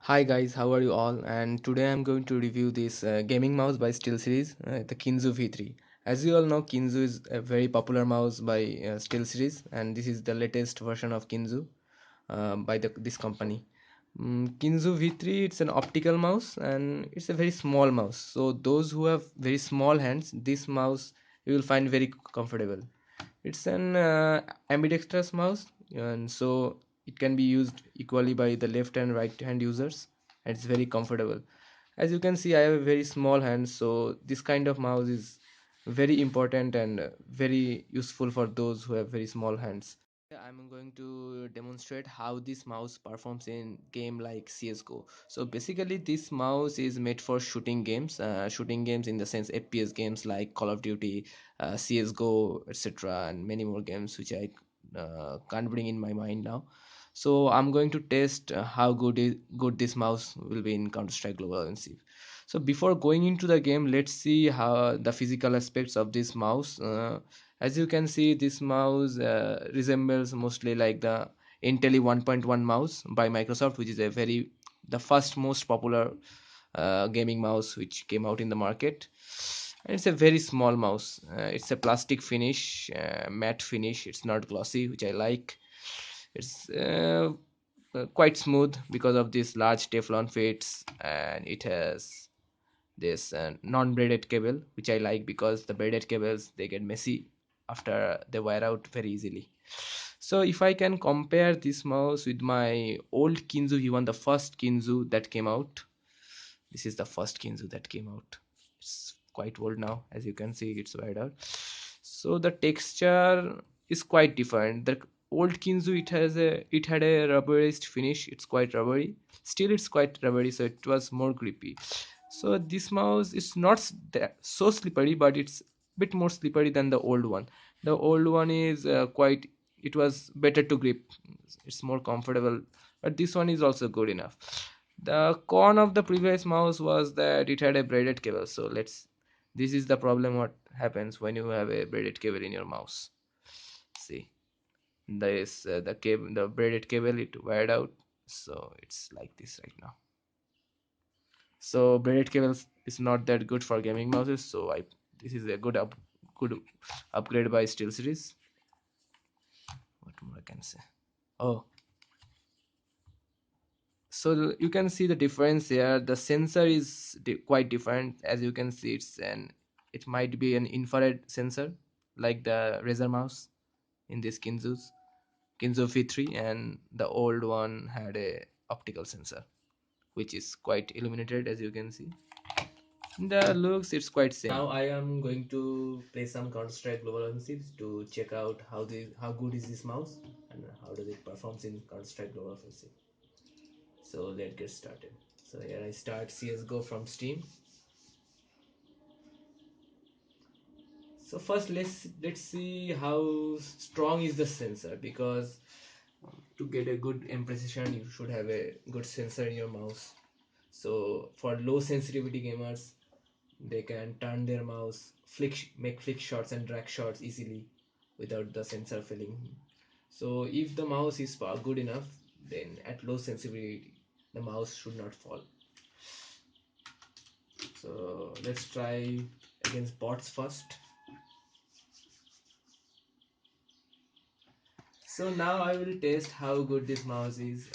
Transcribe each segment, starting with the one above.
Hi guys, how are you all? And today I'm going to review this gaming mouse by SteelSeries, the Kinzu V3. As you all know, Kinzu is a very popular mouse by SteelSeries, and this is the latest version of Kinzu by this company. Kinzu V3, it's an optical mouse and it's a very small mouse. So those who have very small hands, this mouse you will find very comfortable. It's an ambidextrous mouse, and so it can be used equally by the left and right hand users, and it's very comfortable. As you can see, I have a very small hand, so this kind of mouse is very important and very useful for those who have very small hands. I'm going to demonstrate how this mouse performs in game like CSGO. So basically this mouse is made for shooting games in the sense FPS games like Call of Duty, CSGO, etc., and many more games which I can't bring in my mind now. So I'm going to test how good this mouse will be in Counter-Strike Global Offensive. So before going into the game, let's see how the physical aspects of this mouse. As you can see, this mouse resembles mostly like the Intelli 1.1 mouse by Microsoft, which is the first most popular gaming mouse which came out in the market. And it's a very small mouse. It's a plastic finish, matte finish. It's not glossy, which I like. It's quite smooth because of these large Teflon fits, and it has this non-braided cable, which I like because the braided cables they get messy after they wear out very easily. So if I can compare this mouse with my old Kinzu V1, the first Kinzu that came out, this is the first Kinzu that came out. It's quite old now, as you can see, it's weared out. So the texture is quite different. The old Kinzu, it had a rubberized finish. It's quite rubbery. Still, it's quite rubbery, so it was more grippy. So this mouse is not so slippery, but it's a bit more slippery than the old one. The old one is quite. It was better to grip. It's more comfortable, but this one is also good enough. The con of the previous mouse was that it had a braided cable. So let's. This is the problem. What happens when you have a braided cable in your mouse? See, this the cable, the braided cable, it wired out. So it's like this right now. So braided cables is not that good for gaming mouses. So I this is a good upgrade by SteelSeries. What more I can say? Oh, so you can see the difference here. The sensor is quite different. As you can see, it might be an infrared sensor like the Razer mouse in this Kinzo V3, and the old one had a optical sensor which is quite illuminated, as you can see. The looks, it's quite same. Now I am going to play some Counter-Strike Global Offensive to check out how good is this mouse and how does it performs in Counter-Strike Global Offensive. So let's get started. So here I start CS:GO from Steam. So first let's see how strong is the sensor, because to get a good impression you should have a good sensor in your mouse. So for low sensitivity gamers, they can turn their mouse, make flick shots and drag shots easily without the sensor failing. So if the mouse is good enough, then at low sensitivity the mouse should not fall. So let's try against bots first. So now I will test how good this mouse is,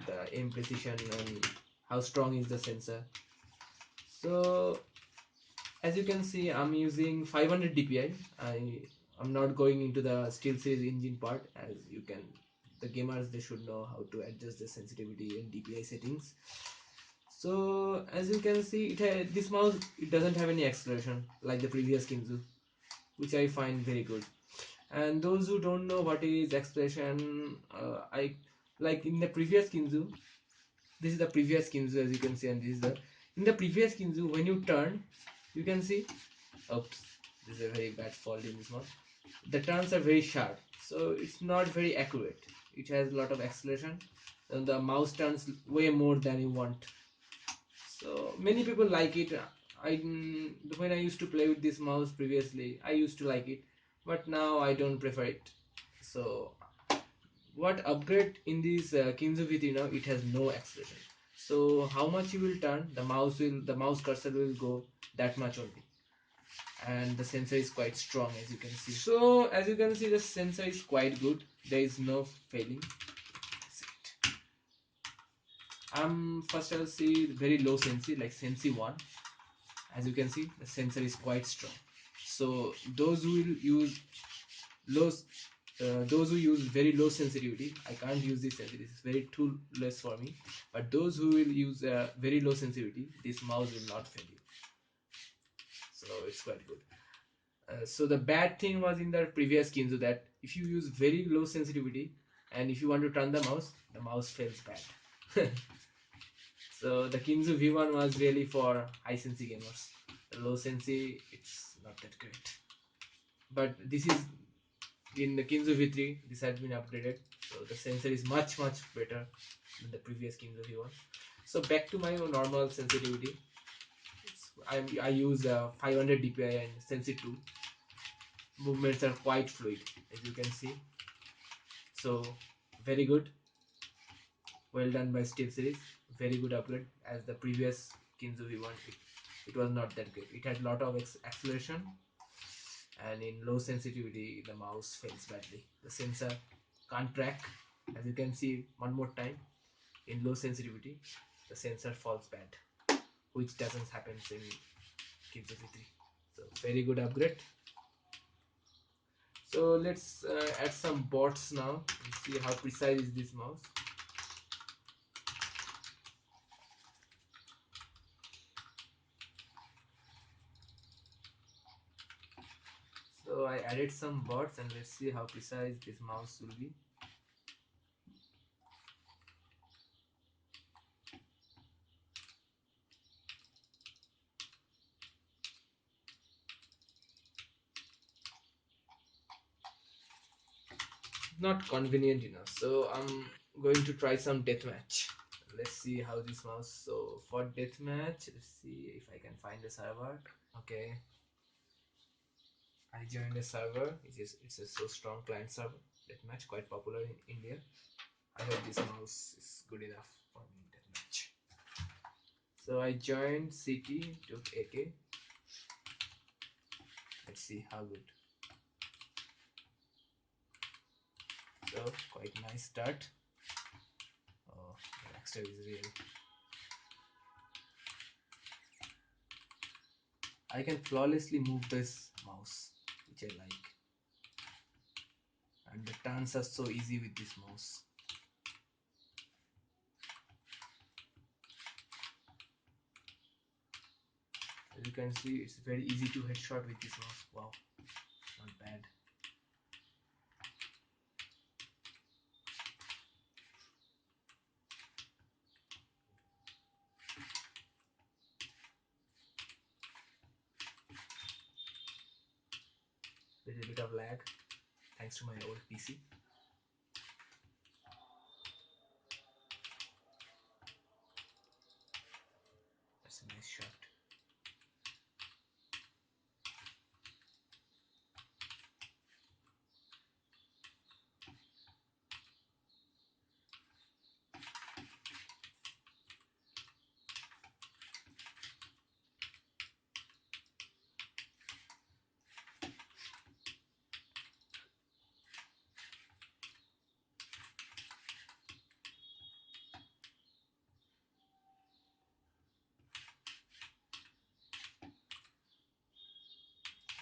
the aim precision and how strong is the sensor. So as you can see, I'm using 500 dpi. I'm not going into the SteelSeries engine part, as you can, the gamers, they should know how to adjust the sensitivity and dpi settings. So as you can see, this mouse, it doesn't have any acceleration like the previous Kinzu, which I find very good. And those who don't know what is acceleration, I like in the previous Kinzu, this is the previous Kinzu, as you can see, and this is the in the previous Kinzu, when you turn, you can see, oops, this is a very bad fault in this one. The turns are very sharp, so it's not very accurate. It has a lot of acceleration, and the mouse turns way more than you want. So many people like it. When I used to play with this mouse previously, I used to like it, but now I don't prefer it. So what upgrade in this Kinzu V3 now? It has no acceleration. So how much you will turn, the mouse cursor will go that much only, and the sensor is quite strong, as you can see. So as you can see, the sensor is quite good. There is no failing. That's it. First I'll see very low sensi, like sensi 1. As you can see, the sensor is quite strong. So those who will use low those who use very low sensitivity, I can't use this sensitivity, it's very too less for me, but those who will use very low sensitivity, this mouse will not fail you. So it's quite good. So the bad thing was in the previous Kinzo that if you use very low sensitivity and if you want to turn the mouse fails bad. So the Kinzo V1 was really for high sensi gamers. The low sensi, it's not that great. But this is in the Kinzo V3, this has been upgraded. So the sensor is much better than the previous Kinzo V1. So back to my normal sensitivity. I use 500 DPI and Sensi 2. Movements are quite fluid, as you can see. So very good. Well done by SteelSeries. Very good upgrade. As the previous Kinzo V1, it was not that great. It had lot of acceleration, and in low sensitivity the mouse fails badly. The sensor can't track. As you can see one more time, in low sensitivity the sensor falls bad, which doesn't happen in Kinzo V3. So very good upgrade. So let's add some bots now and see how precise is this mouse. So I added some bots and let's see how precise this mouse will be. Not convenient enough, so I'm going to try some deathmatch. Let's see how this mouse. So for deathmatch, let's see if I can find a server. Okay, I joined a server. It's a so strong client server. Deathmatch quite popular in India. I hope this mouse is good enough for me in deathmatch. So I joined CT, took AK. Let's see how good. So quite nice start. Oh, the Baxter is real. I can flawlessly move this mouse, which I like. And the turns are so easy with this mouse. As you can see, it's very easy to headshot with this mouse. Wow, not bad. Little bit of lag, thanks to my old PC. That's a nice shot.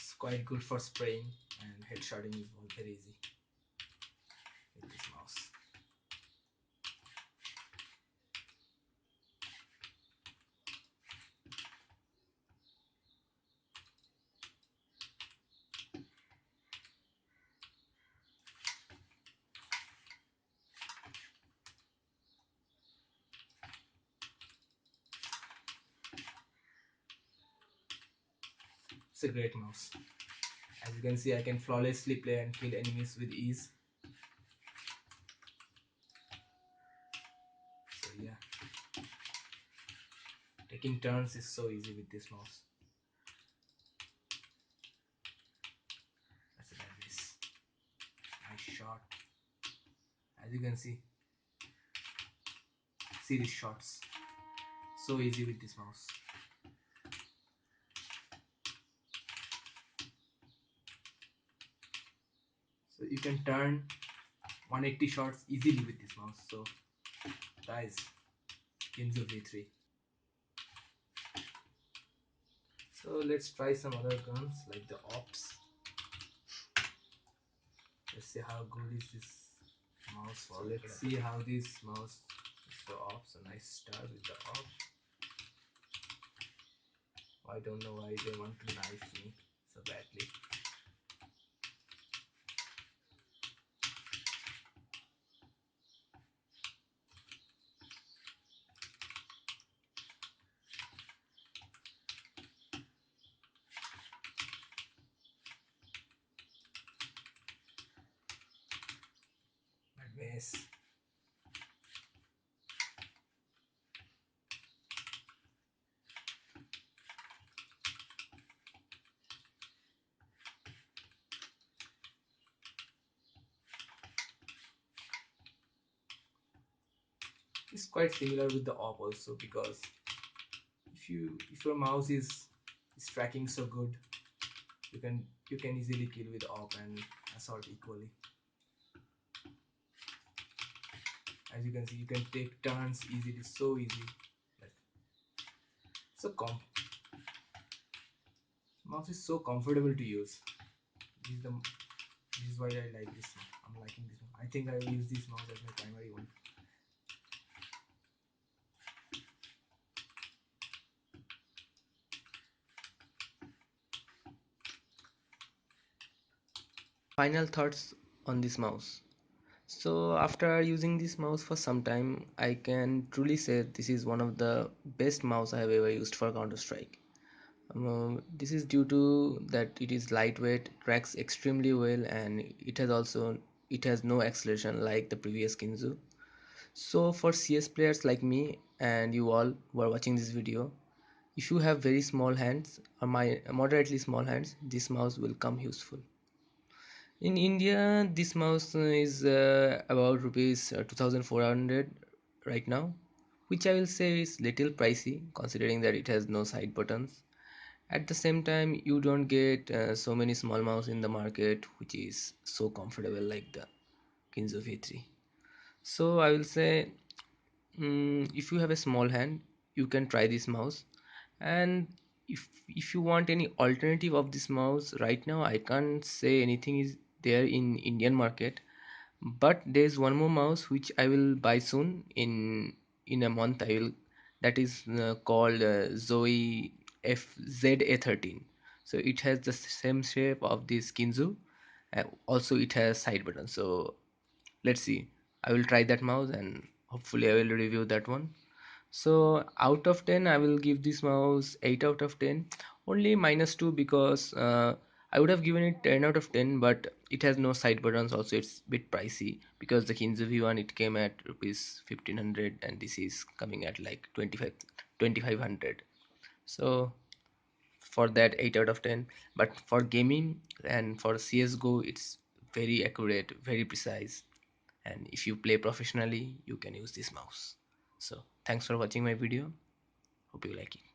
It's quite good for spraying, and headshotting is very easy with this mouse. It's a great mouse. As you can see, I can flawlessly play and kill enemies with ease. So yeah, taking turns is so easy with this mouse. That's a bad miss. Nice shot. As you can see these shots. So easy with this mouse. So you can turn 180 shots easily with this mouse. So guys, Kinzo V3. So let's try some other guns like the Ops. Let's see how good is this mouse. So let's see how this mouse is the Ops. A nice start with the Ops. I don't know why they want to knife me so badly. But miss. It's quite similar with the Op also, because if your mouse is tracking so good, you can easily kill with Op and Assault equally. As you can see, you can take turns easily, so easy. Like, so mouse is so comfortable to use. This is the this is why I like this one. I'm liking this one. I think I will use this mouse as my primary one. Final thoughts on this mouse. So after using this mouse for some time, I can truly say this is one of the best mouse I have ever used for Counter-Strike. This is due to that it is lightweight, tracks extremely well, and it has no acceleration like the previous Kinzu. So for CS players like me and you all who are watching this video, if you have very small hands or my moderately small hands, this mouse will come useful. In India, this mouse is about rupees 2400 right now, which I will say is little pricey considering that it has no side buttons. At the same time, you don't get so many small mouse in the market which is so comfortable like the Kinzo V3. So I will say, if you have a small hand, you can try this mouse. And if you want any alternative of this mouse, right now I can't say anything is there in Indian market, but there's one more mouse which I will buy soon. In a month I will, that is called Zoe FZA13. So it has the same shape of this Kinzu. Also it has side button. So let's see, I will try that mouse and hopefully I will review that one. So out of 10 I will give this mouse 8 out of 10. Only -2 because I would have given it 10 out of 10, but it has no side buttons. Also it's a bit pricey because the Kinzo V1 it came at rupees 1500 and this is coming at like 2500. So for that 8 out of 10. But for gaming and for CSGO it's very accurate, very precise, and if you play professionally you can use this mouse. So thanks for watching my video, hope you like it.